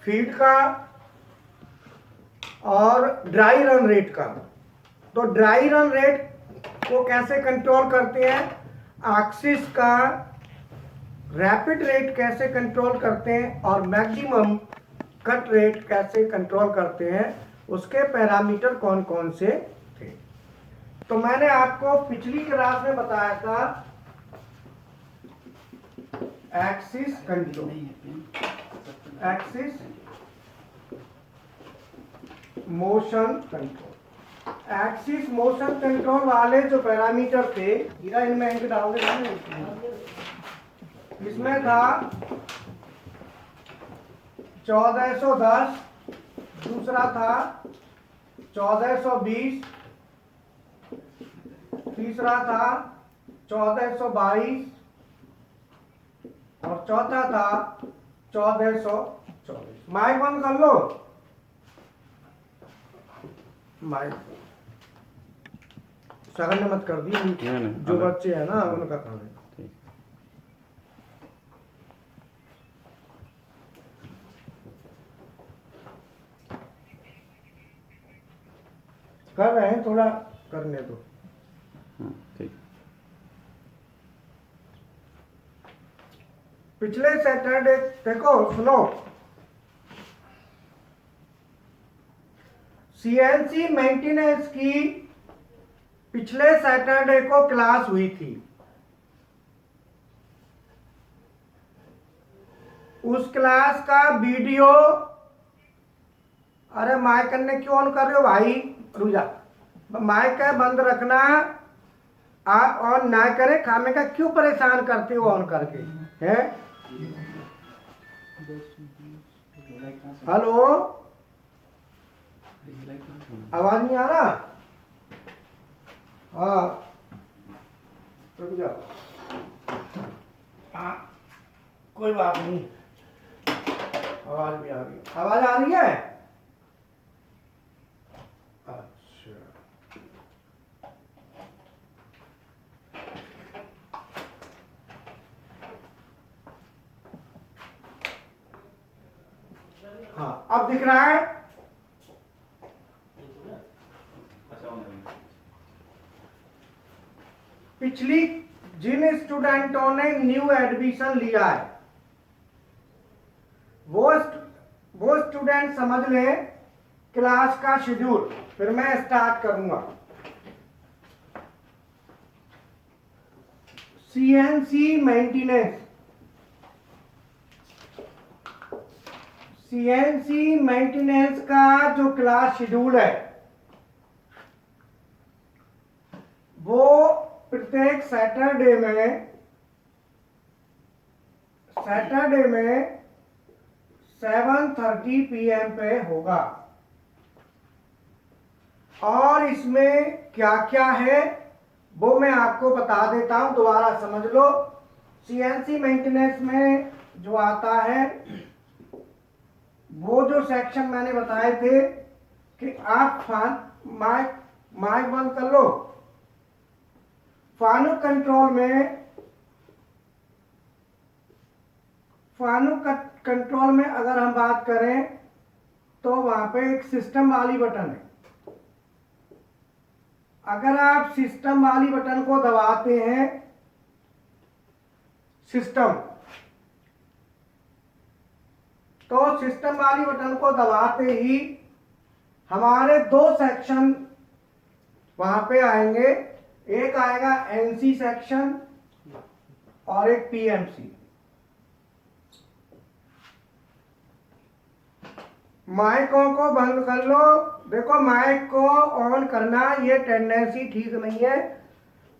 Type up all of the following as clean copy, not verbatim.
Feed का और dry run rate का। तो ड्राई रन रेट को कैसे कंट्रोल करते हैं, एक्सिस का रैपिड रेट कैसे कंट्रोल करते हैं और मैक्सिमम कट रेट कैसे कंट्रोल करते हैं, उसके पैरामीटर कौन कौन से थे। तो मैंने आपको पिछली क्लास में बताया था axis control, axis motion control. Axis motion control वाले जो पैरामीटर थे, इनमें इंक डाल दे, इसमें था 1410, दूसरा था 1420, तीसरा था 1422 और चौथा था 1424। माइक बंद कर लो, माइक सगन मत कर दी, जो बच्चे हैं ना उनका काम है। कर रहे हैं, थोड़ा करने दो। ठीक। पिछले सैटरडे, देखो सुनो, सीएनसी मेंटेनेंस की पिछले सैटरडे को क्लास हुई थी। उस क्लास का वीडियो, अरे माइक करने क्यों ऑन कर रहे हो भाई, रुक जा, माइक है बंद रखना, आप ऑन ना करें, खामे का क्यों परेशान करते हो ऑन करके हैं। हेलो, आवाज नहीं आ रहा? हाँ रुक जाओ, हाँ कोई बात नहीं, आवाज भी आ रही है, आवाज आ रही है। अच्छा, हाँ अब दिख रहा है। पिछली जिन स्टूडेंटों ने न्यू एडमिशन लिया है वो स्टूडेंट समझ लें क्लास का शेड्यूल, फिर मैं स्टार्ट करूंगा। सीएनसी मेंटेनेंस, सीएनसी मेंटेनेंस का जो क्लास शेड्यूल है वो प्रत्येक सैटरडे में 7:30 PM पे होगा। और इसमें क्या क्या है वो मैं आपको बता देता हूं, दोबारा समझ लो। सीएनसी मेंटेनेंस में जो आता है वो जो सेक्शन मैंने बताए थे कि आप माइक बंद कर लो। फानुक कंट्रोल में अगर हम बात करें तो वहां पे एक सिस्टम वाली बटन है। अगर आप सिस्टम वाली बटन को दबाते हैं, तो सिस्टम वाली बटन को दबाते ही हमारे दो सेक्शन वहां पे आएंगे, एक आएगा एनसी सेक्शन और एक पीएमसी। माइकों को बंद कर लो। देखो माइक को ऑन करना ये टेंडेंसी ठीक नहीं है,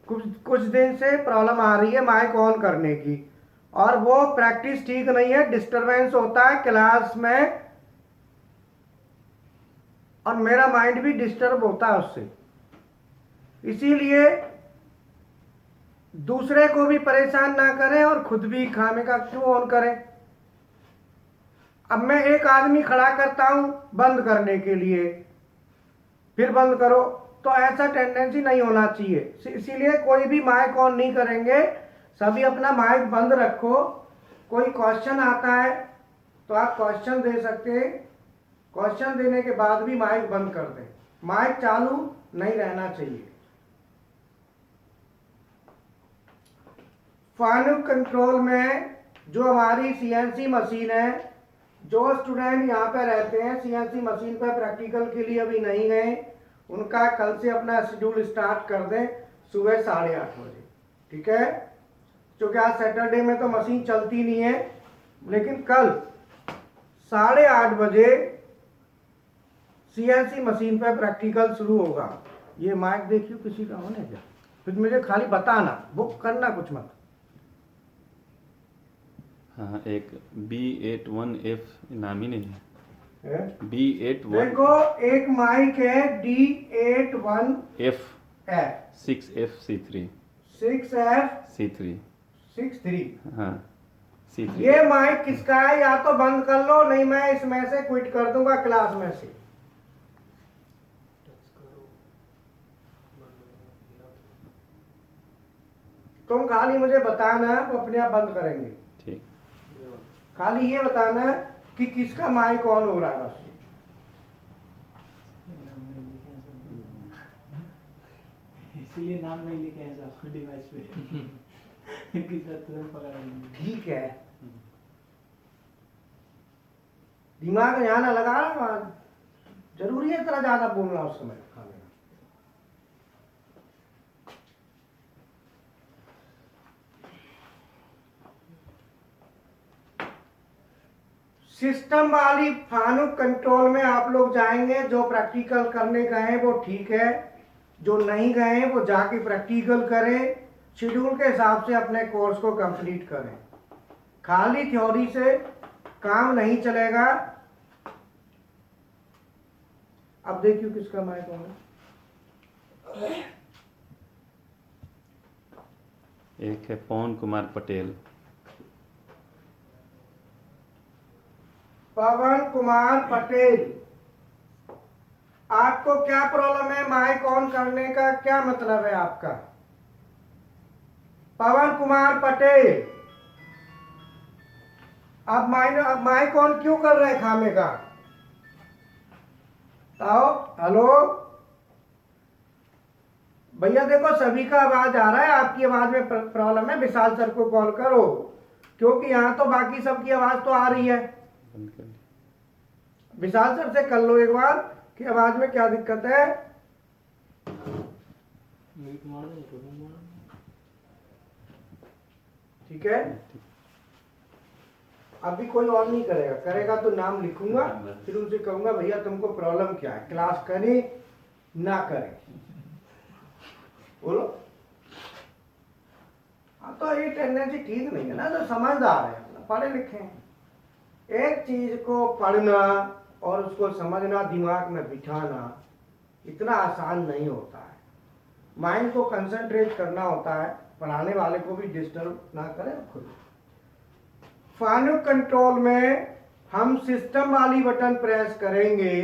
कुछ दिन से प्रॉब्लम आ रही है माइक ऑन करने की, और वो प्रैक्टिस ठीक नहीं है, डिस्टरबेंस होता है क्लास में और मेरा माइंड भी डिस्टर्ब होता है उससे। इसीलिए दूसरे को भी परेशान ना करें और खुद भी खाने का क्यों ऑन करें। अब मैं एक आदमी खड़ा करता हूं बंद करने के लिए, फिर बंद करो, तो ऐसा टेंडेंसी नहीं होना चाहिए। इसीलिए कोई भी माइक ऑन नहीं करेंगे, सभी अपना माइक बंद रखो। कोई क्वेश्चन आता है तो आप क्वेश्चन दे सकते हैं, क्वेश्चन देने के बाद भी माइक बंद कर दें, माइक चालू नहीं रहना चाहिए। फानुक कंट्रोल में जो हमारी सीएनसी मशीन है, जो स्टूडेंट यहाँ पे रहते हैं सीएनसी मशीन पे प्रैक्टिकल के लिए अभी नहीं गए, उनका कल से अपना शेड्यूल स्टार्ट कर दें सुबह 8:30 बजे, ठीक है। क्योंकि आज सैटरडे में तो मशीन चलती नहीं है, लेकिन कल 8:30 बजे सीएनसी मशीन पे प्रैक्टिकल शुरू होगा। ये माइक देखियो किसी का होने क्या, फिर मुझे खाली बताना, बुक करना कुछ मत। हाँ, एक B81F नाम ही नहीं है। B81 देखो एक माइक है D81F F 6FC3 6F63। 63। हाँ, C3। ये माइक किसका है, या तो बंद कर लो, नहीं मैं इसमें से क्विट कर दूंगा क्लास में से। तुम खाली मुझे बताना, वो अपने आप बंद करेंगे। ठीक, खाली ये बताना कि किसका माइक ऑन हो रहा है बस। इसीलिए नाम नहीं लिखे हैं सब डिवाइस पे किसी तुरंत पकड़ा नहीं। ठीक है, दिमाग यहाँ ना लगा रहा, जरूरी है इतना ज्यादा बोलना उस समय खाने में। सिस्टम वाली फानुक कंट्रोल में आप लोग जाएंगे, जो प्रैक्टिकल करने गए हैं वो ठीक है, जो नहीं गए हैं वो जाके प्रैक्टिकल करें, शेड्यूल के हिसाब से अपने कोर्स को कंप्लीट करें। खाली थ्योरी से काम नहीं चलेगा। अब देखियो किसका माइक ऑन है। एक है पवन कुमार पटेल। पवन कुमार पटेल, आपको क्या प्रॉब्लम है, माइक ऑन करने का क्या मतलब है आपका? पवन कुमार पटेल, आप माइक ऑन क्यों कर रहे हैं खामे का? आओ, हेलो भैया, देखो सभी का आवाज आ रहा है, आपकी आवाज में प्रॉब्लम है, विशाल सर को कॉल करो, क्योंकि यहां तो बाकी सबकी आवाज तो आ रही है। बंद कर ली। विशाल सर से कर लो एक बार कि आवाज में क्या दिक्कत है। ठीक है, अभी कोई और नहीं करेगा, करेगा तो नाम लिखूंगा, फिर उनसे कहूंगा भैया तुमको प्रॉब्लम क्या है, क्लास करें ना करें, बोलो। हाँ, तो ये टेंडेंसी ठीक नहीं है ना, तो समझदार है, पढ़े लिखे हैं। एक चीज को पढ़ना और उसको समझना, दिमाग में बिठाना इतना आसान नहीं होता है। माइंड को कंसंट्रेट करना होता है, पढ़ाने वाले को भी डिस्टर्ब ना करें खुद। फानुक कंट्रोल में हम सिस्टम वाली बटन प्रेस करेंगे,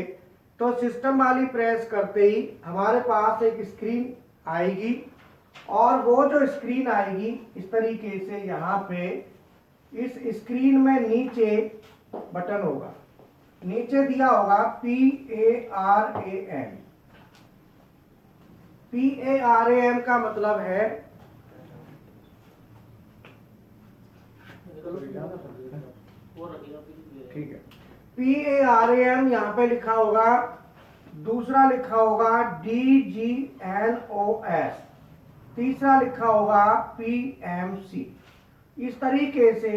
तो सिस्टम वाली प्रेस करते ही हमारे पास एक स्क्रीन आएगी, और वो जो स्क्रीन आएगी इस तरीके से, यहाँ पे इस स्क्रीन में नीचे बटन होगा, नीचे दिया होगा PARAM। PARAM का मतलब है, ठीक है, PARAM यहाँ पे लिखा होगा, दूसरा लिखा होगा DGNOS, तीसरा लिखा होगा PMC। इस तरीके से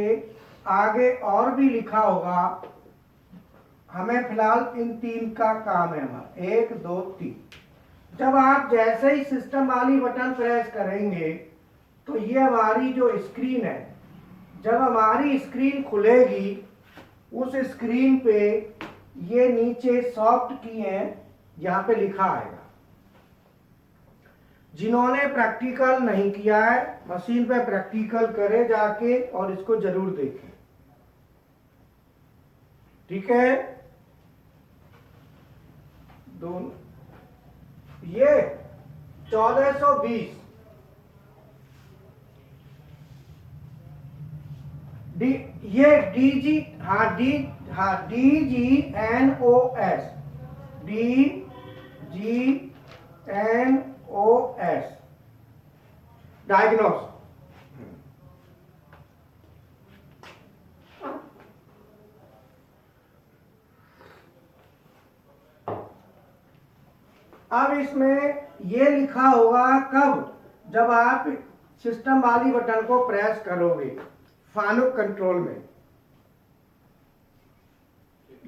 आगे और भी लिखा होगा। हमें फिलहाल इन तीन का काम है हमारा, 1 2 3। जब आप जैसे ही सिस्टम वाली बटन प्रेस करेंगे तो ये हमारी जो स्क्रीन है, जब हमारी स्क्रीन खुलेगी, उस स्क्रीन पे ये नीचे सॉफ्ट की है, यहाँ पे लिखा आएगा। जिन्होंने प्रैक्टिकल नहीं किया है, मशीन पे प्रैक्टिकल करे जाके और इसको जरूर देखें, ठीक है। दोनों ये 1420 ये DG, हाँ हाँ, DGNOS, DGNOS, डायग्नोस। अब इसमें ये लिखा होगा कब, जब आप सिस्टम वाली बटन को प्रेस करोगे फानुक कंट्रोल में।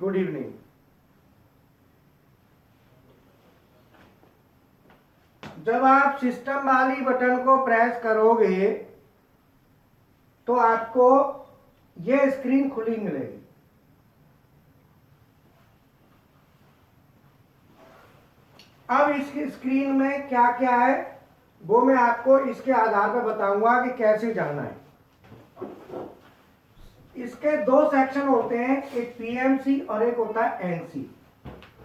Good evening. जब आप सिस्टम वाली बटन को प्रेस करोगे तो आपको ये स्क्रीन खुली मिलेगी। अब इस स्क्रीन में क्या क्या है वो मैं आपको इसके आधार पर बताऊंगा कि कैसे जाना है। इसके दो सेक्शन होते हैं, एक पीएमसी और एक होता है एनसी।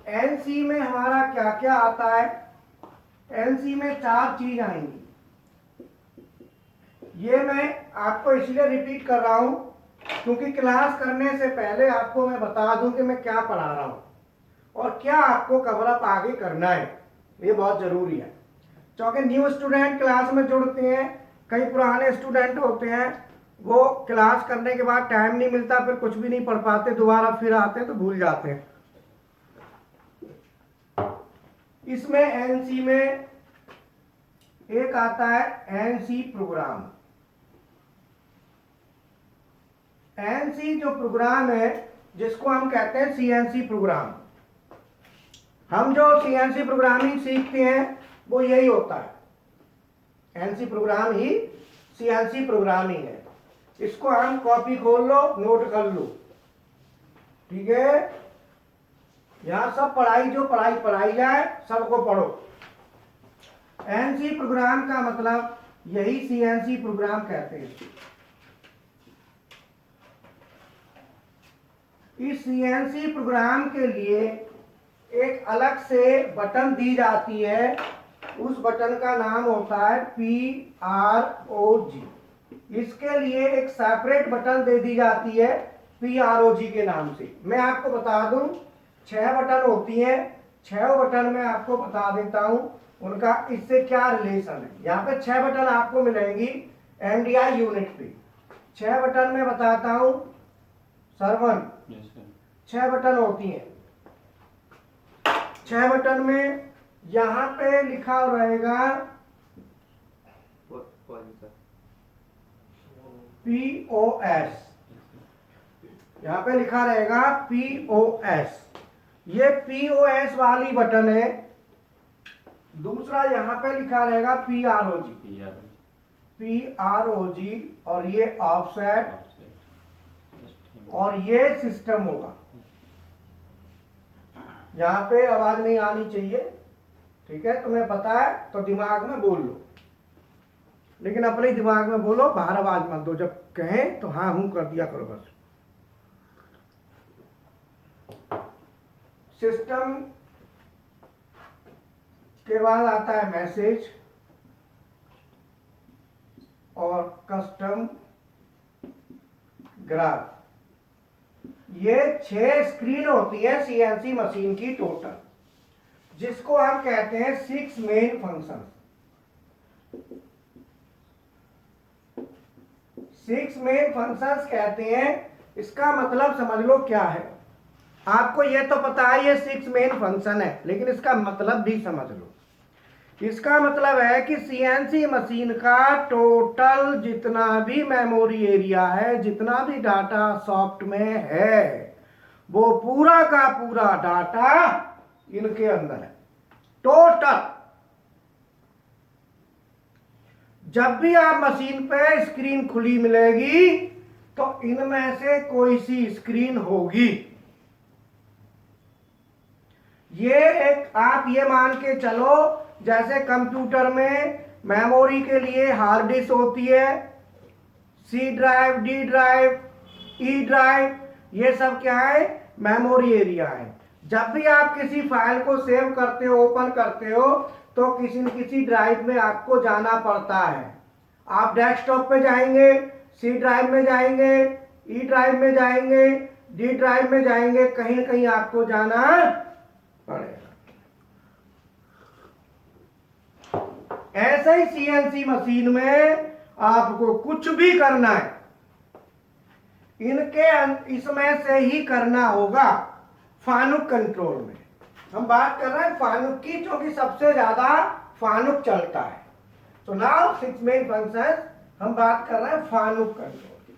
एनसी में हमारा क्या क्या आता है? एनसी में 4 चीज आएंगी। ये मैं आपको इसलिए रिपीट कर रहा हूं क्योंकि क्लास करने से पहले आपको मैं बता दूं कि मैं क्या पढ़ा रहा हूं और क्या आपको कवर अप आगे करना है। ये बहुत जरूरी है क्योंकि न्यू स्टूडेंट क्लास में जुड़ते हैं, कई पुराने स्टूडेंट होते हैं, वो क्लास करने के बाद टाइम नहीं मिलता, फिर कुछ भी नहीं पढ़ पाते, दोबारा फिर आते हैं तो भूल जाते हैं। इसमें एनसी में एक आता है एनसी प्रोग्राम। एनसी जो प्रोग्राम है जिसको हम कहते हैं सीएनसी प्रोग्राम। हम जो सीएनसी प्रोग्रामिंग सीखते हैं वो यही होता है। एनसी प्रोग्राम ही सीएनसी प्रोग्रामिंग है। इसको हम कॉपी खोल लो, नोट कर लो, ठीक है। यहां सब पढ़ाई जो पढ़ाई जाए सबको पढ़ो। एनसी प्रोग्राम का मतलब यही सीएनसी प्रोग्राम कहते हैं। इस सीएनसी प्रोग्राम के लिए एक अलग से बटन दी जाती है, उस बटन का नाम होता है PROG। इसके लिए एक सेपरेट बटन दे दी जाती है PROG के नाम से। मैं आपको बता दूं 6 बटन होती हैं, 6 बटन मैं आपको बता देता हूं उनका इससे क्या रिलेशन है। यहाँ पे 6 बटन आपको मिलेंगी MDI यूनिट पे। 6 बटन में बताता हूं। सरवन 6 बटन होती हैं। 6 बटन में यहां पे लिखा रहेगा POS। यहां पे लिखा रहेगा POS। ये POS वाली बटन है। दूसरा यहां पे लिखा रहेगा PROG और ये ऑफसेट और ये सिस्टम होगा। यहां पे आवाज नहीं आनी चाहिए, ठीक है। तुम्हें पता है तो दिमाग में बोल लो, लेकिन अपने दिमाग में बोलो, बाहर आवाज मत दो। जब कहें तो हाँ हूं कर दिया करो बस। सिस्टम के बाद आता है मैसेज और कस्टम ग्राफ। ये 6 स्क्रीन होती है सीएनसी मशीन की टोटल, जिसको हम कहते हैं 6 मेन फंक्शन। 6 मेन फंक्शंस कहते हैं। इसका मतलब समझ लो क्या है। आपको ये तो पता है ये 6 मेन फंक्शन है, लेकिन इसका मतलब भी समझ लो। इसका मतलब है कि सीएनसी मशीन का टोटल जितना भी मेमोरी एरिया है, जितना भी डाटा सॉफ्ट में है, वो पूरा का पूरा डाटा इनके अंदर है टोटल। जब भी आप मशीन पे स्क्रीन खुली मिलेगी तो इनमें से कोई सी स्क्रीन होगी। ये एक आप ये मान के चलो जैसे कंप्यूटर में मेमोरी के लिए हार्ड डिस्क होती है, C drive, D drive, E drive, ये सब क्या है? मेमोरी एरिया है। जब भी आप किसी फाइल को सेव करते हो, ओपन करते हो, तो किसी न किसी ड्राइव में आपको जाना पड़ता है। आप डेस्कटॉप पे जाएंगे, सी ड्राइव में जाएंगे, ई ड्राइव में जाएंगे, डी ड्राइव में जाएंगे, कहीं ना कहीं आपको जाना पड़ेगा। ऐसे ही सीएनसी मशीन में आपको कुछ भी करना है, इसमें से ही करना होगा। फानुक कंट्रोल में हम बात कर रहे हैं फानुक की, क्योंकि सबसे ज्यादा फानुक चलता है। तो नाउ 6 मेन फंक्शन, हम बात कर रहे हैं फानुक कंट्रोल की।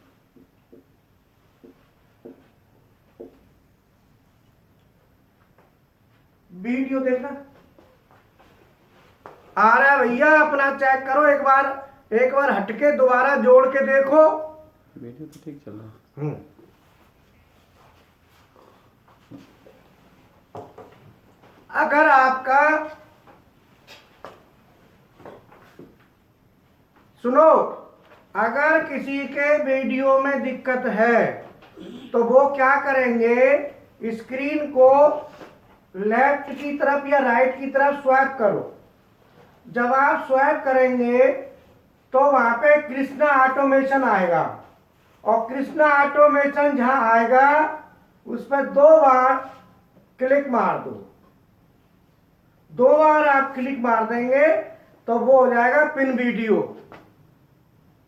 वीडियो देखना आ रहा है भैया, अपना चेक करो एक बार हटके दोबारा जोड़ के देखो। वीडियो तो ठीक चल रहा है। अगर आपका, सुनो, अगर किसी के वीडियो में दिक्कत है तो वो क्या करेंगे, स्क्रीन को लेफ्ट की तरफ या राइट की तरफ स्वैप करो। जब आप स्वैप करेंगे तो वहां पे कृष्णा ऑटोमेशन आएगा, और कृष्णा ऑटोमेशन जहां आएगा उस पर 2 बार क्लिक मार दो। 2 बार आप क्लिक मार देंगे तो वो हो जाएगा पिन वीडियो।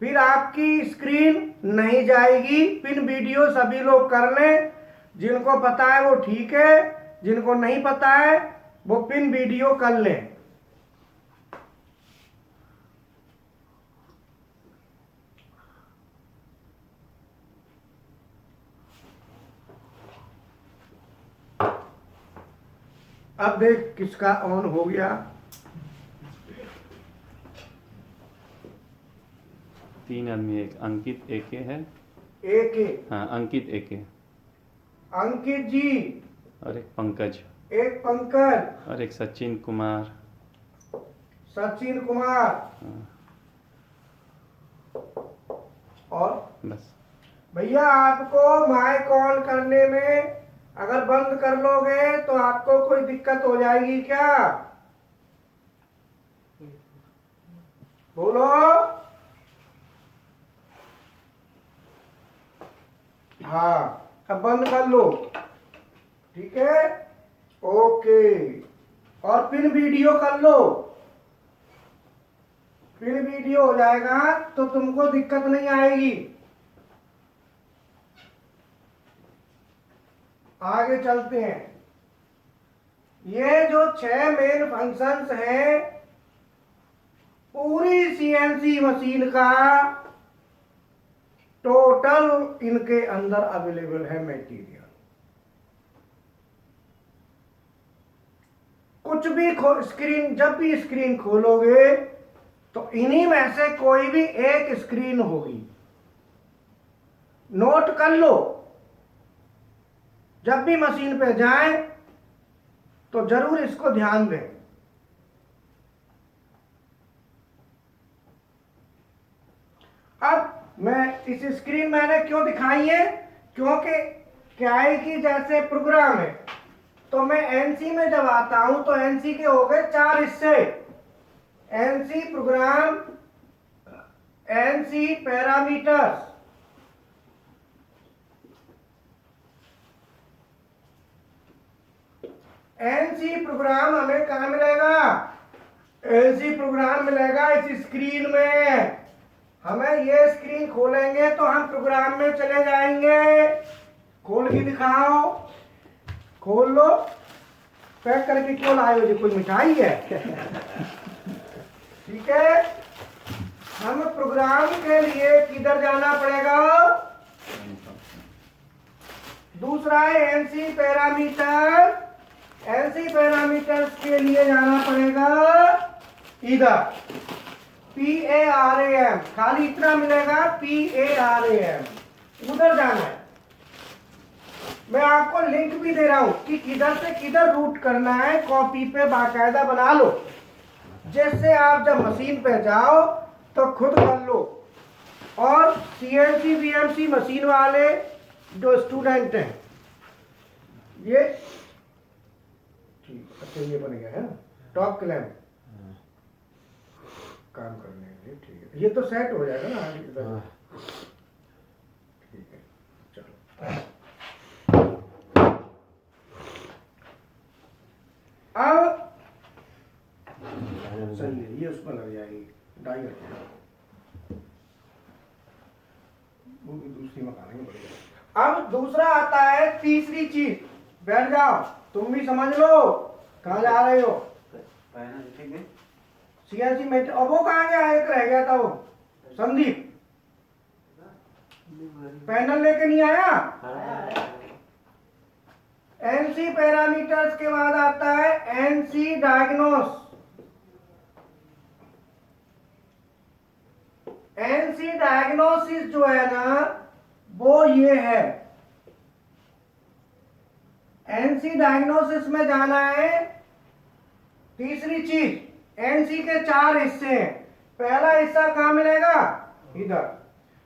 फिर आपकी स्क्रीन नहीं जाएगी। पिन वीडियो सभी लोग कर लें, जिनको पता है वो ठीक है, जिनको नहीं पता है वो पिन वीडियो कर लें। अब देख किसका ऑन हो गया। 3 आदमी, एक अंकित एके है। एक हाँ, अंकित एके अंकित जी, और एक पंकज, एक पंकज, और एक सचिन कुमार। सचिन कुमार, हाँ, और बस। भैया आपको माइक ऑन करने में अगर बंद कर लोगे तो आपको कोई दिक्कत हो जाएगी क्या? बोलो। हाँ, अब बंद कर लो, ठीक है, ओके। और पिन वीडियो कर लो। पिन वीडियो हो जाएगा तो तुमको दिक्कत नहीं आएगी। आगे चलते हैं। ये जो 6 मेन फंक्शंस हैं, पूरी सीएनसी मशीन का टोटल इनके अंदर अवेलेबल है मटेरियल। कुछ भी स्क्रीन, जब भी स्क्रीन खोलोगे तो इन्हीं में से कोई भी एक स्क्रीन होगी। नोट कर लो, जब भी मशीन पे जाएं तो जरूर इसको ध्यान दें। अब मैं इस स्क्रीन मैंने क्यों दिखाई है, क्योंकि क्या है कि जैसे प्रोग्राम है तो मैं एनसी में जब आता हूं तो एनसी के हो गए 4 हिस्से। NC program, NC parameters, NC program हमें कहां मिलेगा? एनसी प्रोग्राम मिलेगा इस स्क्रीन में। हमें ये स्क्रीन खोलेंगे तो हम प्रोग्राम में चले जाएंगे। खोल के दिखाओ, खोल लो। पैक करके क्यों लाए हो जी, कोई मिठाई है? ठीक है, हम प्रोग्राम के लिए किधर जाना पड़ेगा? दूसरा है एनसी पैरामीटर। एनसी पैरामीटर्स के लिए जाना पड़ेगा इधर, PARAM, खाली इतना मिलेगा PARAM, उधर जाना है। मैं आपको लिंक भी दे रहा हूं कि किधर से किधर रूट करना है, कॉपी पे बाकायदा बना लो, जैसे आप जब मशीन पे जाओ तो खुद कर लो। और CNC VMC मशीन वाले जो स्टूडेंट हैं, ये ठीक, अच्छा ये बन गया है ना टॉप क्लैम्प काम करने के लिए, ठीक है, ये तो सेट हो जाएगा ना आगे। ठीक है, चलो ढाई घंटे वो भी दूसरी मकान बढ़िया। अब दूसरा आता है तीसरी चीज, बैठ जाओ तुम भी समझ लो कहाँ जा रहे हो। सीएनसी में अब वो कहाँ गया, एक रह गया था वो संदीप, पैनल लेके नहीं आया। एनसी पैरामीटर्स के बाद आता है एनसी डायग्नोस। एनसी डायग्नोसिस जो है ना वो ये है, एनसी डायग्नोसिस में जाना है। तीसरी चीज, एनसी के 4 हिस्से हैं। पहला हिस्सा कहाँ मिलेगा, इधर।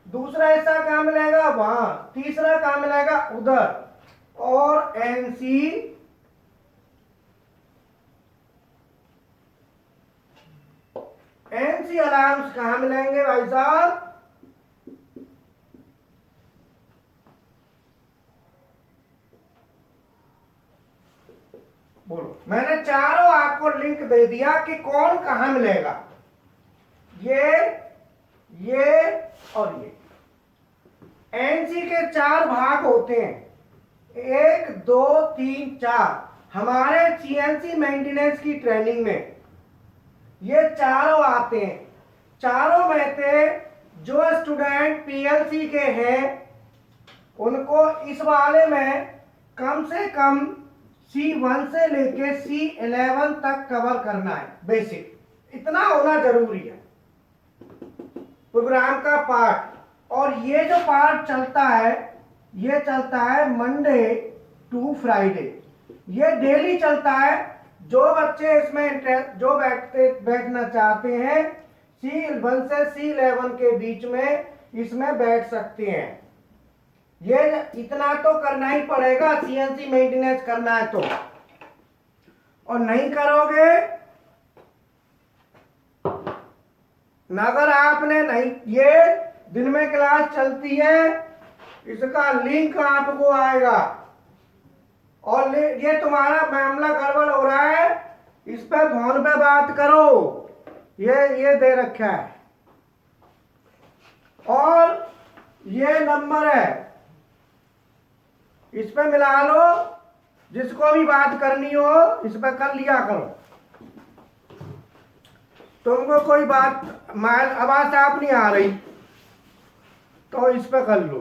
दूसरा हिस्सा कहाँ मिलेगा, वहां। तीसरा कहाँ मिलेगा, उधर। और एनसी अलार्म्स कहाँ मिलेंगे भाई साहब, बोलो। मैंने चारों आपको लिंक दे दिया कि कौन कहां मिलेगा, ये और ये। एनसी के 4 भाग होते हैं, 1 2 3 4। हमारे सीएनसी मेंटेनेंस की ट्रेनिंग में ये चारों आते हैं। चारों में से जो स्टूडेंट पीएलसी के हैं उनको इस वाले में कम से कम C1 से लेके C11 तक कवर करना है, बेसिक इतना होना जरूरी है प्रोग्राम का पार्ट। और ये जो पार्ट चलता है ये चलता है मंडे टू फ्राइडे, ये डेली चलता है। जो बच्चे इसमें जो बैठना चाहते हैं C1 से C11 के बीच में इसमें बैठ सकते हैं। ये इतना तो करना ही पड़ेगा, सीएनसी मेंटेनेंस करना है तो। और नहीं करोगे, अगर आपने नहीं, ये दिन में क्लास चलती है, इसका लिंक आपको आएगा। और ये तुम्हारा मामला गड़बड़ हो रहा है, इस पे फोन पे बात करो, ये दे रखा है। और ये नंबर है, इस पे मिला लो, जिसको भी बात करनी हो इस पे कर लिया करो। तुमको कोई बात आवाज साफ नहीं आ रही तो इस पे कर लो,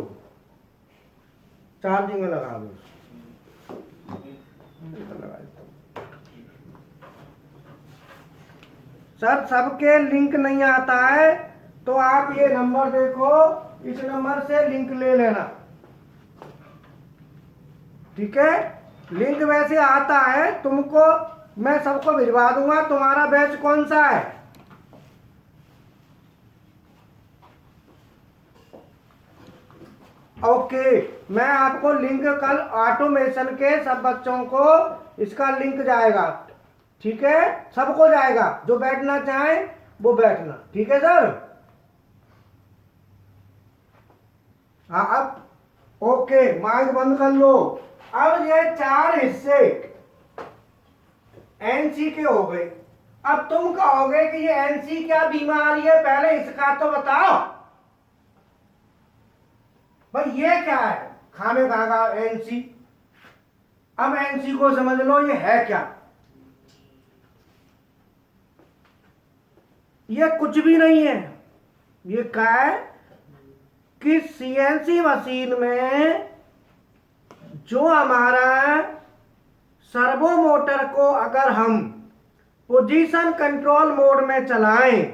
चार्जिंग में लगा दो। सर सबके लिंक नहीं आता है तो आप ये नंबर देखो, इस नंबर से लिंक ले लेना, ठीक है। लिंक वैसे आता है तुमको, मैं सबको भिजवा दूंगा। तुम्हारा बैच कौन सा है, ओके। मैं आपको लिंक कल ऑटोमेशन के सब बच्चों को इसका लिंक जाएगा, ठीक है। सबको जाएगा, जो बैठना चाहे वो बैठना, ठीक है सर। हाँ अब ओके, माइक बंद कर लो। अब ये 4 हिस्से एनसी के हो गए। अब तुम कहोगे कि ये एनसी क्या बीमारी है, पहले इसका तो बताओ भाई, ये क्या है खाने खागा एनसी। अब एनसी को समझ लो ये है क्या। ये कुछ भी नहीं है, ये क्या है कि सीएनसी मशीन में जो हमारा सर्वो मोटर को अगर हम पोजीशन कंट्रोल मोड में चलाएं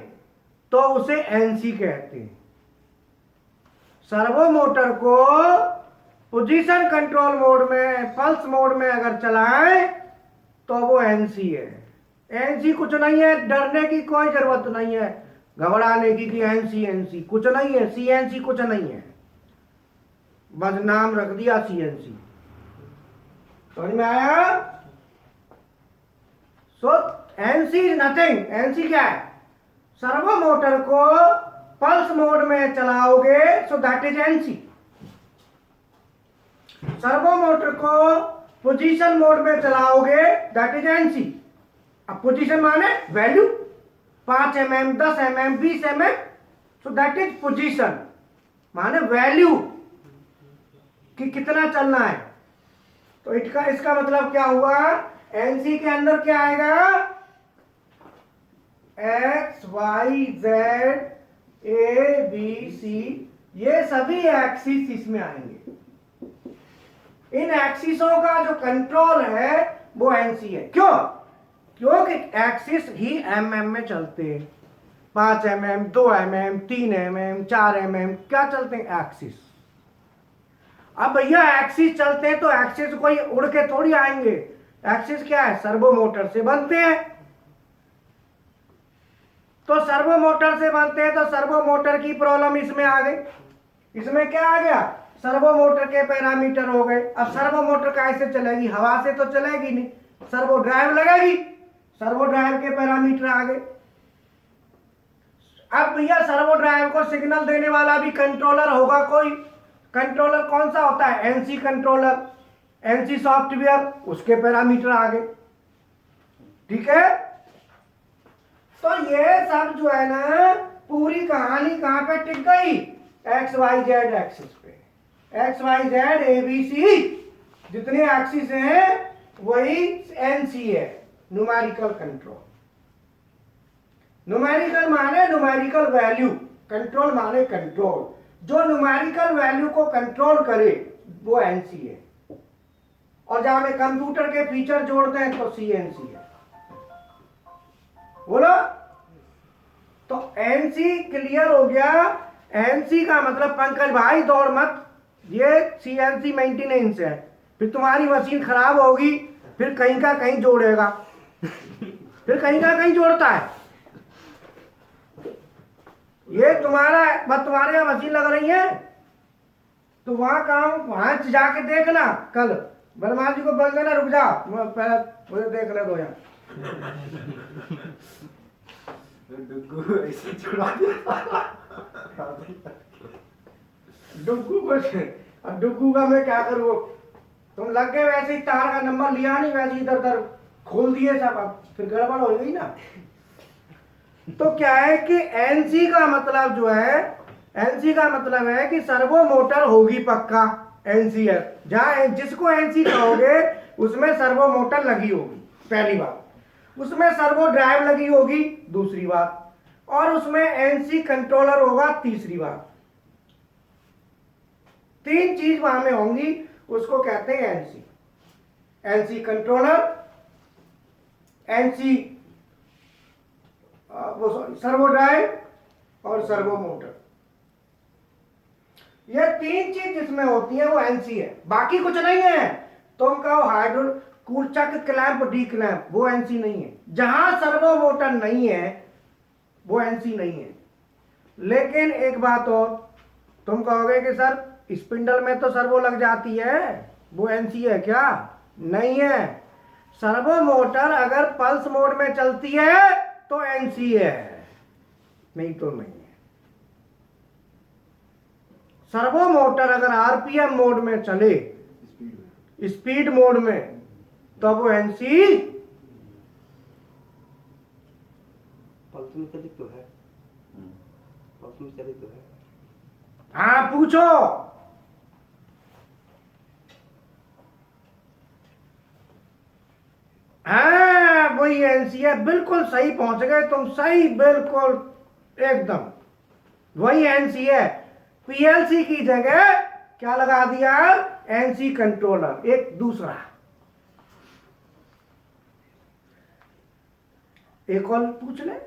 तो उसे एनसी कहते हैं। सर्वो मोटर को पोजीशन कंट्रोल मोड में, पल्स मोड में अगर चलाएं तो वो एनसी है। एनसी कुछ नहीं है, डरने की कोई जरूरत नहीं है, घबराने की कि एनसी कुछ नहीं है, सीएनसी कुछ नहीं है, बस नाम रख दिया सीएनसी। समझ में आया। सो एनसी इज नथिंग। एनसी क्या है, सर्वो मोटर को पल्स मोड में चलाओगे so that is NC. Servo motor को पोजीशन मोड में चलाओगे दैट इज एनसी। अब पोजीशन माने value, 5 mm, 10 mm, 20 mm, so that is position, माने वैल्यू कि कितना चलना है। तो इसका मतलब क्या हुआ, एनसी के अंदर क्या आएगा, X Y Z A B C, ये सभी एक्सिस इसमें आएंगे। इन एक्सिसों का जो कंट्रोल है वो एनसी है। क्यों? क्योंकि एक्सिस ही mm में चलते हैं। 5 mm, 2 mm, 3 mm, 4 mm क्या चलते हैं, एक्सिस। अब भैया एक्सिस चलते हैं तो एक्सिस कोई उड़ के थोड़ी आएंगे। एक्सिस क्या है, सर्वो मोटर से बनते हैं। तो सर्वो मोटर से बनते हैं तो सर्वो मोटर की प्रॉब्लम इसमें आ गई। इसमें क्या आ गया, सर्वो मोटर के पैरामीटर हो गए। अब सर्वो मोटर कैसे चलेगी, हवा से तो चलेगी नहीं, सर्वो ड्राइव लगेगी, सर्वो ड्राइव के पैरामीटर आ गए। अब भैया सर्वो ड्राइव को सिग्नल देने वाला भी कंट्रोलर होगा कोई। कंट्रोलर कौन सा होता है, एनसी कंट्रोलर, एनसी सॉफ्टवेयर, उसके पैरामीटर आ गए। ठीक है, तो ये सब जो है ना, पूरी कहानी कहां पे टिक गई, एक्स वाई जेड एक्सिस पे। X Y Z A B C जितने एक्सिस हैं वही एनसी है, न्यूमेरिकल कंट्रोल। न्यूमेरिकल माने न्यूमेरिकल वैल्यू, कंट्रोल माने कंट्रोल। जो न्यूमेरिकल वैल्यू को कंट्रोल करे वो एनसी है। और जब हमें कंप्यूटर के फीचर जोड़ते हैं तो सीएनसी है। बोलो, तो एनसी क्लियर हो गया। एनसी का मतलब पंकज भाई दौड़ मत, ये सीएनसी मेंटेनेंस है। फिर तुम्हारी मशीन खराब होगी, फिर कहीं का कहीं जोड़ेगा, फिर कहीं का कहीं जोड़ता है। ये तुम्हारे यहाँ मशीन लग रही है तो वहां काम, वहां जाके देखना। कल वर्मा जी को बोल देना रुक जा, पहले मुझे देख ले दो यहाँ। डुग्गू ऐसे छुड़ा दिया। डुग्गू को, अब डुग्गू का मैं क्या करूँ, तुम लग गए वैसे ही, तार का नंबर लिया नहीं, वैसे इधर उधर खोल दिए सब, अब फिर गड़बड़ हो गई ना। तो क्या है कि एनसी का मतलब जो है, एनसी का मतलब है कि सर्वो मोटर होगी पक्का, एनसी है। जहां जिसको एनसी कहोगे उसमें सर्वो मोटर लगी होगी, पहली बात। उसमें सर्वो ड्राइव लगी होगी, दूसरी बात। और उसमें एनसी कंट्रोलर होगा, तीसरी बात। 3 चीज वहां में होंगी, उसको कहते हैं NC. NC controller, NC servo drive और सर्वो मोटर। ये 3 चीज जिसमें होती है वो एनसी है, बाकी कुछ नहीं है। तुम कहो हाइड्रो कूलचक क्लैंप डी क्लैंप, वो एनसी नहीं है। जहां सर्वो मोटर नहीं है वो एनसी नहीं है। लेकिन एक बात और, तुम कहोगे कि सर स्पिंडल में तो सर्वो लग जाती है, वो एनसी है क्या? नहीं है। सर्वो मोटर अगर पल्स मोड में चलती है तो एनसी है, नहीं तो नहीं है। सर्वो मोटर अगर आरपीएम मोड में चले, स्पीड मोड में, तो वो एनसी। पल्स में चली तो है, पल्स में चली तो है। हाँ पूछो। हाँ वही एनसी है, बिल्कुल सही पहुंच गए तुम, सही, बिल्कुल एकदम वही एनसी है। पीएलसी की जगह क्या लगा दिया, एनसी कंट्रोलर, एक दूसरा। एक और पूछ ले।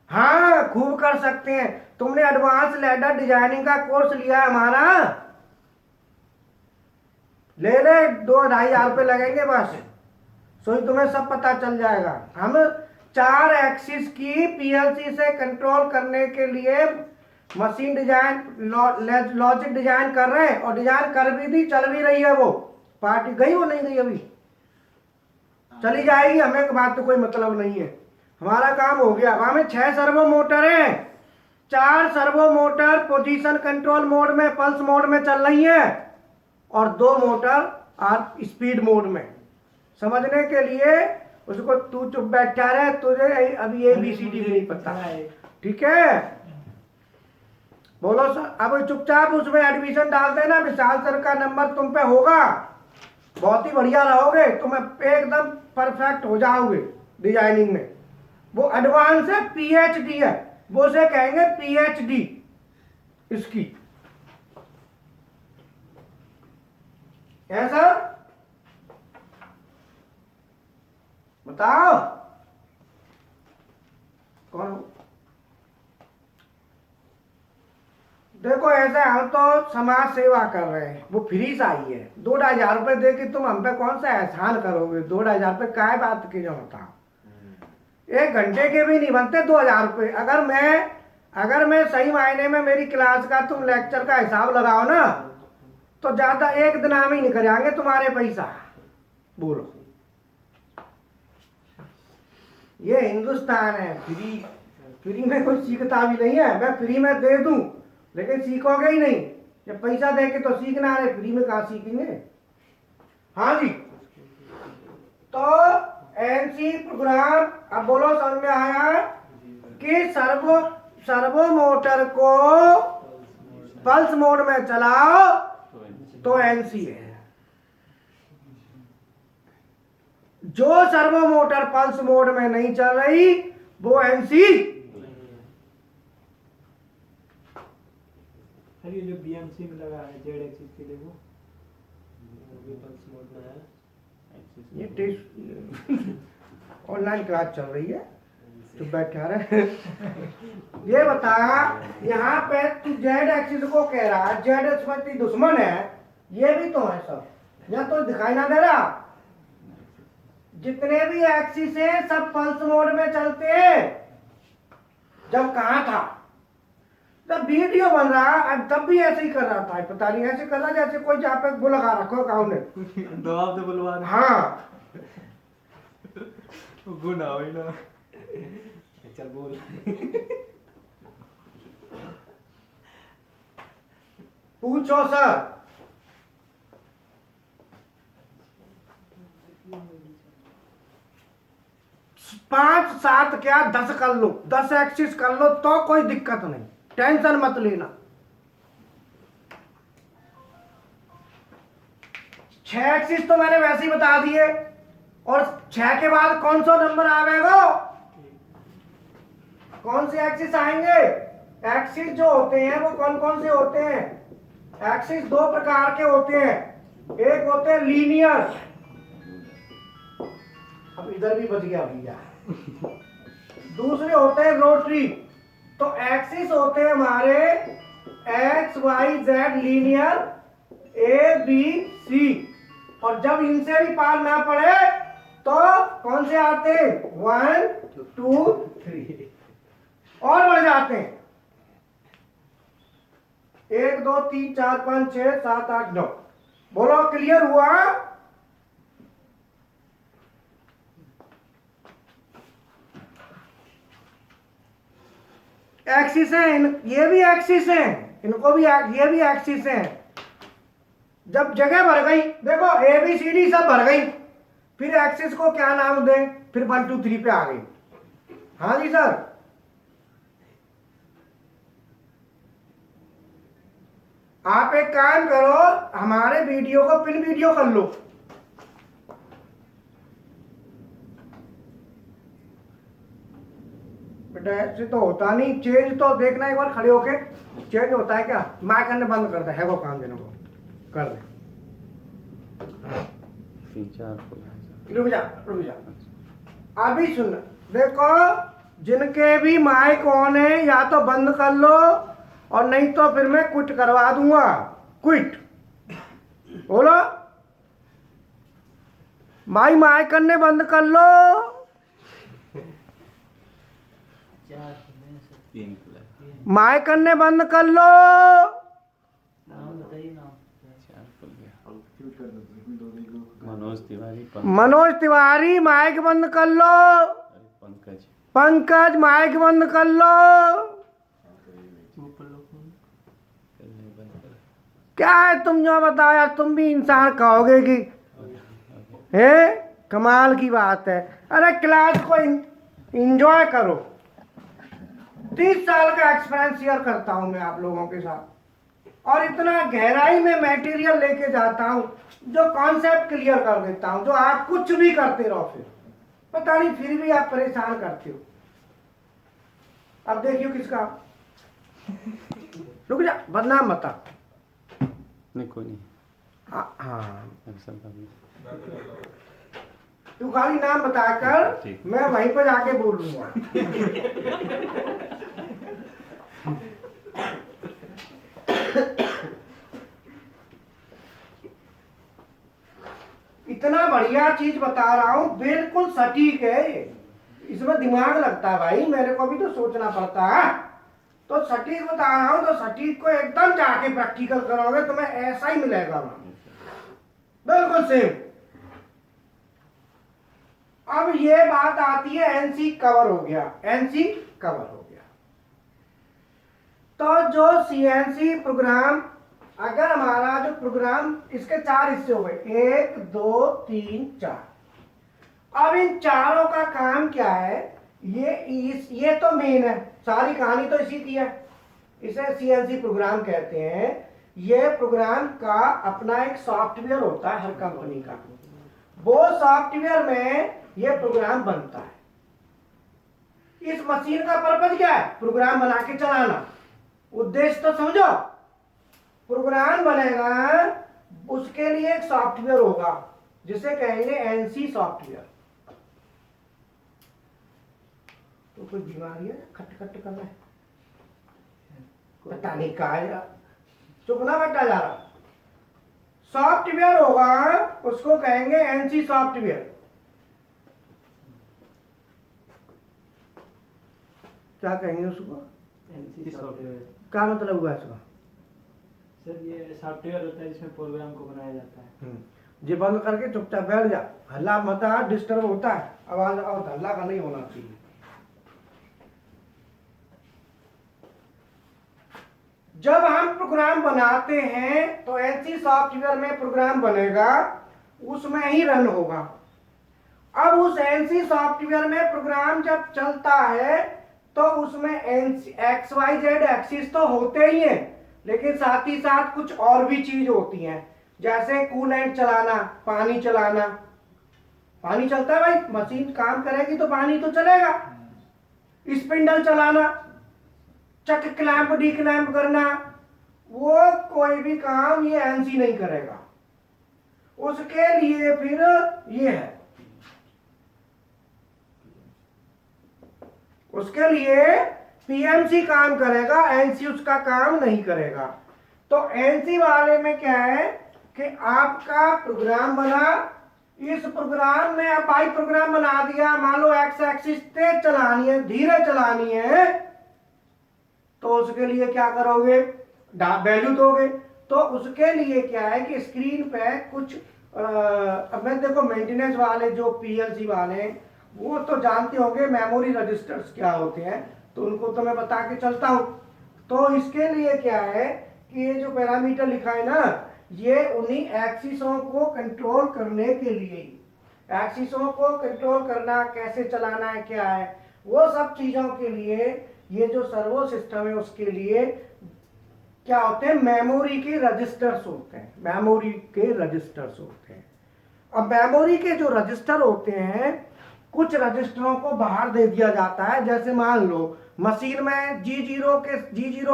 हाँ खूब कर सकते हैं। तुमने एडवांस लैडर डिजाइनिंग का कोर्स लिया है हमारा, ले ले, 2-2.5 हजार रुपये लगेंगे बस, सो ही तुम्हें सब पता चल जाएगा। हम 4 एक्सिस की पीएलसी से कंट्रोल करने के लिए मशीन डिजाइन, लॉजिक डिजाइन कर रहे हैं, और डिजाइन कर भी दी, चल भी रही है। वो पार्टी गई, वो नहीं गई अभी, चली जाएगी, हमें बात तो कोई मतलब नहीं है। हमारा काम हो गया। हमें 6 सर्वो मोटर हैं, 4 servo motor position control mode में, पल्स मोड में चल रही है, और 2 मोटर स्पीड मोड में। समझने के लिए उसको तू चुप बैठा रहे, तुझे अभी ABCD भी नहीं पता, ठीक है। बोलो सर, अब चुपचाप उसमें एडमिशन डाल देना, विशाल सर का नंबर तुम पे होगा, बहुत ही बढ़िया रहोगे, तुम एकदम परफेक्ट हो जाओगे डिजाइनिंग में। वो एडवांस है, PhD है, वो उसे कहेंगे PhD इसकी, है सर? बताओ कौन हो? देखो ऐसे हम तो समाज सेवा कर रहे हैं, वो फ्री से आई है, 2-2,500 रुपये दे के तुम हम पे कौन सा एहसान करोगे? 2-2,500 रुपये काय बात की जो बताओ, 1 घंटे के भी नहीं बनते 2,000 रुपये। अगर मैं सही मायने में मेरी क्लास का तुम लेक्चर का हिसाब लगाओ ना, तो ज्यादा एक दिन हम ही नहीं कराएंगे तुम्हारे पैसा। बोलो, ये हिंदुस्तान है, फ्री में कोई सीखता भी नहीं है। मैं फ्री में दे दूं लेकिन सीखोगे ही नहीं, जब पैसा दे के तो सीखना है, फ्री में कहाँ सीखेंगे? हाँ जी, तो NC प्रोग्राम, अब बोलो समझ में आया कि सर्वो मोटर को पल्स मोड में चलाओ तो NC है। जो सर्वो मोटर पल्स मोड में नहीं चल रही वो NC। अरे जो BMC में लगा है जेड एक्सिस के लिए, वो भी पल्स मोड में है। ये टेस्ट ऑनलाइन क्लास चल रही है, तो बैठा रहे। ये बता, यहाँ पे तू जेड एक्सिस को कह रहा है, जेड एक्सिस दुश्मन है, ये भी तो है सब, या तो दिखाई ना दे रहा? जितने भी एक्सिस हैं सब पल्स मोड में चलते हैं। जब कहा था, जब वीडियो बन रहा तब भी ऐसे ही कर रहा था, पता नहीं ऐसे कर रहा जैसे कोई जहाँ पे वो लगा रखो गाँव ने दबाव से बुलवा रहे। हाँ गुना हो ना, चल बोल। पूछो सर। पांच 7 क्या 10 कर लो, 10 एक्सिस कर लो तो कोई दिक्कत नहीं, टेंशन मत लेना। 6 एक्सिस तो मैंने वैसे ही बता दिए, और 6 के बाद कौन सा नंबर आवेगा? कौन से एक्सिस आएंगे? एक्सिस जो होते हैं वो कौन कौन से होते हैं? एक्सिस 2 प्रकार के होते हैं, एक होते हैं लीनियर, अब इधर भी बच गया भैया, दूसरे होते हैं रोटरी। तो एक्सिस होते हैं हमारे XYZ लीनियर ABC, और जब इनसे भी पार ना पड़े तो कौन से आते हैं? 1 2 3 और बढ़ जाते हैं, 1 2 3 4 5 6 7 8 9। बोलो क्लियर हुआ? एक्सिस है, ये भी एक्सिस है, इनको भी ये भी एक्सिस है। जब जगह भर गई, देखो ABCD सब भर गई, फिर एक्सिस को क्या नाम दें? फिर 1 2 3 पे आ गई। हाँ जी सर, आप एक काम करो, हमारे वीडियो को पिन वीडियो कर लो। बेटा ऐसे तो होता नहीं, चेंज तो देखना एक बार खड़े होके, चेंज होता है क्या? माइक करने बंद करता है वो काम देने को कर दे। 3-4 रुक जा, अभी सुन, देखो जिनके भी माइक ऑन है या तो बंद कर लो, और नहीं तो फिर मैं क्विट करवा दूंगा। क्विट बोलो भाई, माइक करने बंद कर लो। 3 माइक करने बंद कर लो। नाम बताइए नाम। 4 खुल गया। मनोज तिवारी, मनोज तिवारी माइक बंद कर लो। पंकज, पंकज माइक बंद कर लो। क्या है तुम जो बताओ यार, तुम भी इंसान कहोगे कि है कमाल की बात है। अरे क्लास को एंजॉय करो। 30 साल का एक्सपीरियंस शेयर करता हूं मैं आप लोगों के साथ, और इतना गहराई में मटेरियल लेके जाता हूं, जो कॉन्सेप्ट क्लियर कर देता हूं, जो आप कुछ भी करते रहो फिर पता नहीं फिर भी आप परेशान करते हो। अब देखियो किसका, रुक जा, बदनाम मत आ। नहीं कोई नहीं, हाँ अक्सर का भी। तू खाली नाम बताकर, ठीक। मैं वहीं पर जाके बोलूंगा। इतना बढ़िया चीज बता रहा हूं, बिल्कुल सटीक है। इसमें दिमाग लगता है भाई, मेरे को भी तो सोचना पड़ता है। तो सटीक बता रहा हूं, तो सटीक को एकदम जाके प्रैक्टिकल करोगे तुम्हें ऐसा ही मिलेगा वहां, बिल्कुल सेम। अब ये बात आती है एनसी कवर हो गया, एनसी कवर हो गया। तो जो सीएनसी प्रोग्राम, अगर हमारा जो प्रोग्राम, इसके 4 हिस्से हो गए, 1 2 3 4। अब इन चारों का काम क्या है, ये तो मेन है, सारी कहानी तो इसी की है, इसे सीएनसी प्रोग्राम कहते हैं। ये प्रोग्राम का अपना एक सॉफ्टवेयर होता है हर कंपनी का, वो सॉफ्टवेयर में ये प्रोग्राम बनता है। इस मशीन का पर्पज क्या है, प्रोग्राम बना के चलाना। उद्देश्य तो समझो, प्रोग्राम बनेगा, उसके लिए एक सॉफ्टवेयर होगा जिसे कहेंगे एनसी सॉफ्टवेयर। तो कोई बीमारी है, खट खट कर रहा है, पता नहीं कहा, चुप ना बैठा जा रहा। सॉफ्टवेयर होगा, उसको कहेंगे एनसी सॉफ्टवेयर। क्या कहेंगे उसको, एनसी सॉफ्टवेयर। क्या मतलब हुआ इसका? सर ये सॉफ्टवेयर होता है जिसमें प्रोग्राम को बनाया जाता है। जी बंद करके चुपचाप बैठ जा, हल्ला मत, डिस्टर्ब होता है, आवाज और हल्ला का नहीं होना चाहिए। जब हम प्रोग्राम बनाते हैं तो एनसी सॉफ्टवेयर में प्रोग्राम बनेगा, उसमें ही रन होगा। अब उस एनसी सॉफ्टवेयर में प्रोग्राम जब चलता है तो उसमें XYZ एक्सिस तो होते ही हैं, लेकिन साथ ही साथ कुछ और भी चीज होती हैं, जैसे कूलेंट चलाना, पानी चलाना। पानी चलता है भाई, मशीन काम करेगी तो पानी तो चलेगा। स्पिंडल चलाना, चक क्लैंप डी क्लैंप करना, वो कोई भी काम ये एनसी नहीं करेगा। उसके लिए फिर ये है, उसके लिए पीएमसी काम करेगा, एनसी उसका काम नहीं करेगा। तो एनसी वाले में क्या है कि आपका प्रोग्राम बना, इस प्रोग्राम में आप भाई प्रोग्राम बना दिया, मान लो एक्स एक्सिस तेज चलानी है, धीरे चलानी है, तो उसके लिए क्या करोगे, वैल्यू दोगे। तो उसके लिए क्या है कि स्क्रीन पे कुछ अब मैं देखो, मेंटेनेंस वाले जो पीएलसी वाले हैं वो तो जानते होंगे मेमोरी रजिस्टर्स क्या होते हैं, तो उनको तो मैं बता के चलता हूं। तो इसके लिए क्या है कि ये जो पैरामीटर लिखा है ना, ये उन्हीं एक्सिसों को कंट्रोल करने के लिए, एक्सिसों को कंट्रोल करना, कैसे चलाना है, क्या है, वो सब चीजों के लिए ये जो सर्वो सिस्टम है उसके लिए क्या होते हैं, मेमोरी के रजिस्टर्स होते हैं, मेमोरी के रजिस्टर्स होते हैं। अब मेमोरी के जो रजिस्टर होते हैं, कुछ रजिस्टरों को बाहर दे दिया जाता है। जैसे मान लो मशीन में G0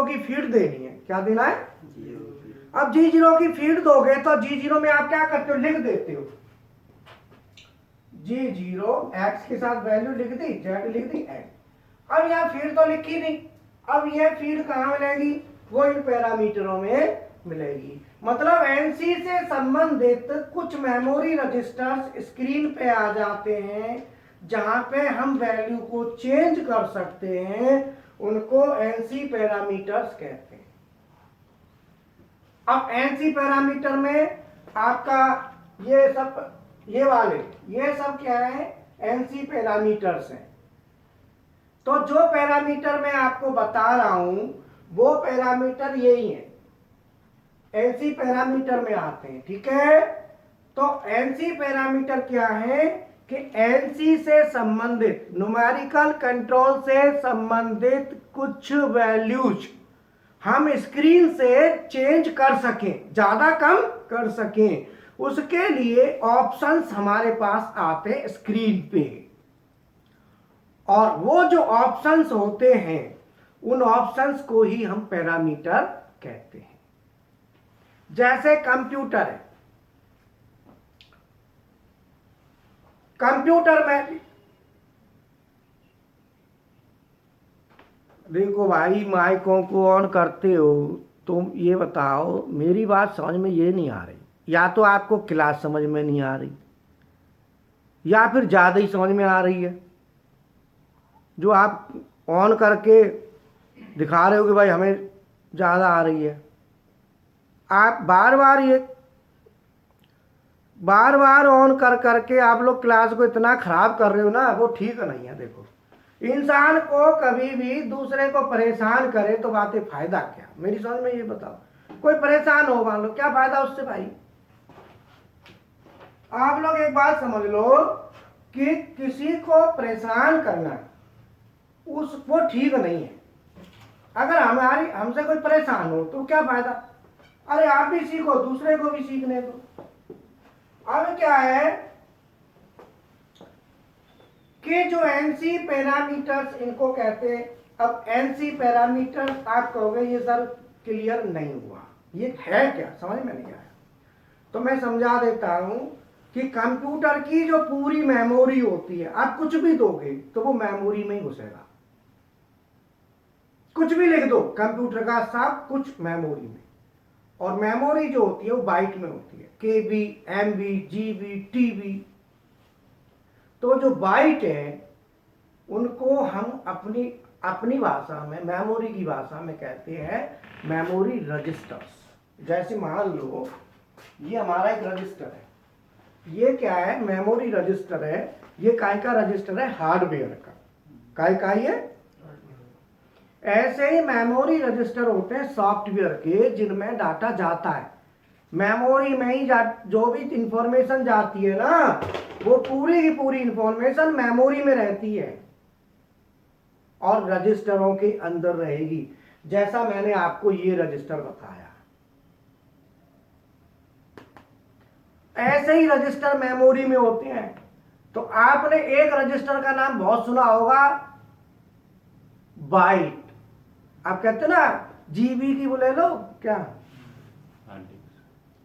की फीड देनी है, क्या देना है, अब G0 की फीड दोगे तो G0 में आप क्या करते हो, लिख देते हो G0 X के साथ वैल्यू लिख दी, Z लिख दी, X। अब यहाँ फीड तो लिखी नहीं, अब यह फीड कहाँ मिलेगी, वो इन पैरामीटरों में मिलेगी। मतलब एनसी से संबंधित कुछ मेमोरी रजिस्टर्स स्क्रीन पे आ जाते हैं, जहां पे हम वैल्यू को चेंज कर सकते हैं, उनको एनसी पैरामीटर्स कहते हैं। अब एनसी पैरामीटर में आपका ये सब क्या है, एनसी पैरामीटर्स हैं। तो जो पैरामीटर मैं आपको बता रहा हूं वो पैरामीटर यही है, एनसी पैरामीटर में आते हैं, ठीक है। तो एनसी पैरामीटर क्या है कि एनसी से संबंधित न्यूमेरिकल कंट्रोल से संबंधित कुछ वैल्यूज हम स्क्रीन से चेंज कर सकें, ज़्यादा कम कर सकें, उसके लिए ऑप्शंस हमारे पास आते हैं स्क्रीन पे। और वो जो ऑप्शंस होते हैं उन ऑप्शंस को ही हम पैरामीटर कहते हैं। जैसे कंप्यूटर है, कंप्यूटर में देखो भाई, माइकों को ऑन करते हो, तुम ये बताओ, मेरी बात समझ में ये नहीं आ रही, या तो आपको क्लास समझ में नहीं आ रही या फिर ज़्यादा ही समझ में आ रही है। जो आप ऑन करके दिखा रहे हो कि भाई हमें ज़्यादा आ रही है, आप बार बार ऑन कर करके आप लोग क्लास को इतना ख़राब कर रहे हो ना, वो ठीक नहीं है। देखो, इंसान को कभी भी दूसरे को परेशान करे तो बातें फ़ायदा क्या? मेरी समझ में ये बताओ, कोई परेशान हो मान लो, क्या फ़ायदा उससे भाई? आप लोग एक बात समझ लो कि किसी को परेशान करना वो ठीक नहीं है। अगर हमसे कोई परेशान हो तो क्या फायदा? अरे आप भी सीखो, दूसरे को भी सीखने दो। अब क्या है कि जो एनसी पैरामीटर्स इनको कहते हैं। अब एनसी पैरामीटर्स आप कहोगे ये सर क्लियर नहीं हुआ, ये है क्या? समझ में नहीं आया तो मैं समझा देता हूं कि कंप्यूटर की जो पूरी मेमोरी होती है, आप कुछ भी दोगे तो वो मेमोरी में ही घुसेगा। कुछ भी लिख दो, कंप्यूटर का सब कुछ मेमोरी में। और मेमोरी जो होती है वो बाइट में होती है, केबी, एमबी, जीबी, टीबी। तो जो बाइट है उनको हम अपनी भाषा में, मेमोरी की भाषा में कहते हैं मेमोरी रजिस्टर्स। जैसे मान लो ये हमारा एक रजिस्टर है, ये क्या है? मेमोरी रजिस्टर है। ये काय का रजिस्टर है? हार्डवेयर का। काय ये? ऐसे ही मेमोरी रजिस्टर होते हैं सॉफ्टवेयर के, जिनमें डाटा जाता है मेमोरी में ही। जो भी इंफॉर्मेशन जाती है ना, वो पूरी की पूरी इंफॉर्मेशन मेमोरी में रहती है और रजिस्टरों के अंदर रहेगी। जैसा मैंने आपको ये रजिस्टर बताया, ऐसे ही रजिस्टर मेमोरी में होते हैं। तो आपने एक रजिस्टर का नाम बहुत सुना होगा, बाइट। आप कहते ना जीबी की बोले लो, क्या?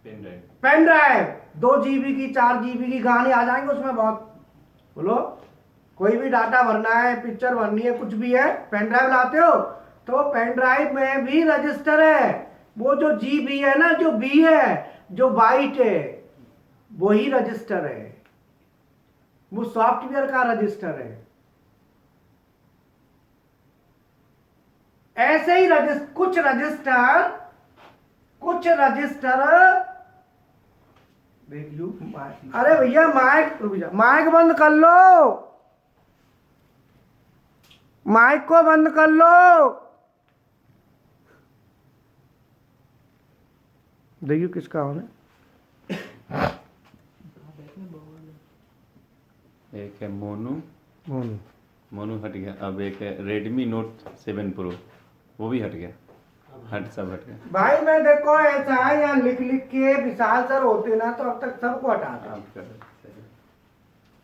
Pen drive. 2 जीबी की, 4 जीबी की गाने आ जाएंगे उसमें बहुत। बोलो, कोई भी डाटा भरना है, पिक्चर भरनी है, कुछ भी है, पेन ड्राइव लाते हो तो पेन ड्राइव में भी रजिस्टर है। वो जो जीबी है ना, जो बी है, जो बाइट है, वही रजिस्टर है, वो सॉफ्टवेयर का रजिस्टर है। ऐसे ही कुछ रजिस्टर देख लो। अरे भैया माइक बंद कर लो, माइक को बंद कर लो। देखियो किसका ऑन है? एक है मोनू मोनू हट गया। अब एक है रेडमी नोट 7 प्रो, वो भी हट गया। सब हट गया भाई। मैं देखो ऐसा है, यहाँ लिख के विशाल सर होते ना तो अब तक सबको हटाता।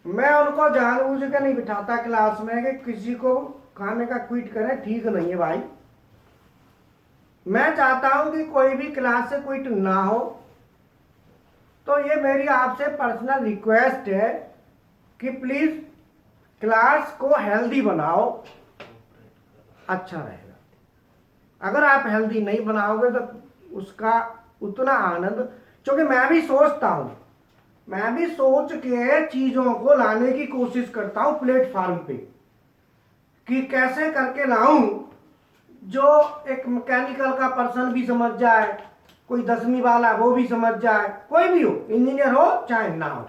मैं उनको जानबूझ के नहीं बिठाता क्लास में कि किसी को खाने का क्विट करें, ठीक नहीं है भाई। मैं चाहता हूं कि कोई भी क्लास से क्विट ना हो। तो ये मेरी आपसे पर्सनल रिक्वेस्ट है कि प्लीज क्लास को हेल्दी बनाओ, अच्छा रहेगा। अगर आप हेल्दी नहीं बनाओगे तो उसका उतना आनंद, क्योंकि मैं भी सोचता हूं, मैं भी सोच के चीजों को लाने की कोशिश करता हूं प्लेटफॉर्म पे, कि कैसे करके लाऊं जो एक मैकेनिकल का पर्सन भी समझ जाए, कोई 10वीं वाला वो भी समझ जाए, कोई भी हो, इंजीनियर हो चाहे ना हो,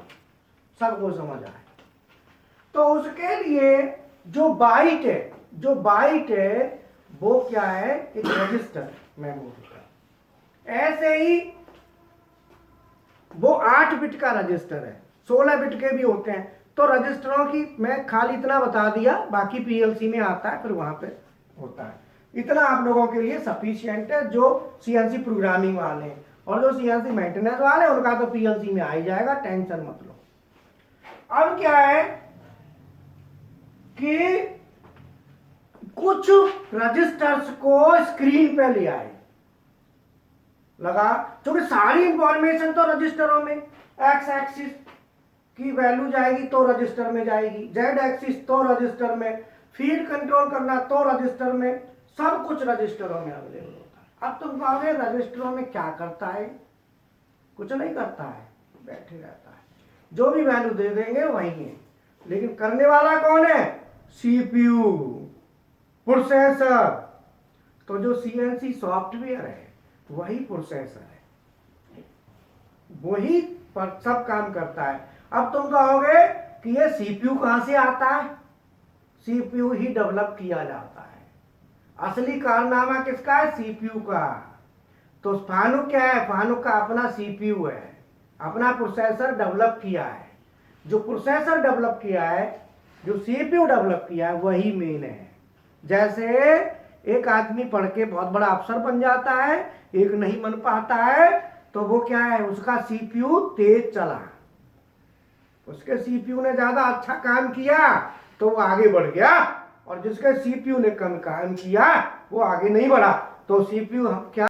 सबको समझ आए। तो उसके लिए जो बाइट है वो क्या है? एक रजिस्टर मेमोरी का। ऐसे ही वो 8 बिट का रजिस्टर है, 16 बिट के भी होते हैं। तो रजिस्टरों की मैं खाली इतना बता दिया, बाकी पीएलसी में आता है, फिर वहां पे होता है। इतना आप लोगों के लिए सफिशिएंट है जो सीएनसी प्रोग्रामिंग वाले हैं, और जो सीएनसी मेंटेनेंस वाले हैं उनका तो पीएलसी में आ ही जाएगा, टेंशन मत लो। अब क्या है कि कुछ रजिस्टर्स को स्क्रीन पे ले आए, लगा, क्योंकि सारी इंफॉर्मेशन तो रजिस्टरों में, एक्स एक्सिस की वैल्यू जाएगी तो रजिस्टर में जाएगी, जेड एक्सिस तो रजिस्टर में, फीड कंट्रोल करना तो रजिस्टर में, सब कुछ रजिस्टरों में अवेलेबल होता है। अब तुम कहोगे रजिस्टरों में क्या करता है? कुछ नहीं करता है, बैठे रहता है, जो भी वैल्यू दे देंगे वही है, लेकिन करने वाला कौन है? CPU, processor. तो जो सीएनसी सॉफ्टवेयर है वही प्रोसेसर है, वही पर सब काम करता है। अब तुम कहोगे कि ये सीपीयू कहां से आता है? सीपीयू ही डेवलप किया जाता है। असली कारनामा किसका है? सीपीयू का। तो फानुक क्या है? फानुक का अपना सीपीयू है, अपना प्रोसेसर डेवलप किया है। जो प्रोसेसर डेवलप किया है, जो सीपीयू डेवलप किया है, वही मेन है। जैसे एक आदमी पढ़ के बहुत बड़ा अफसर बन जाता है, एक नहीं बन पाता है, तो वो क्या है? उसका सीपीयू तेज चला, उसके सीपीयू ने ज्यादा अच्छा काम किया तो वो आगे बढ़ गया, और जिसके सीपीयू ने कम काम किया वो आगे नहीं बढ़ा। तो सीपीयू क्या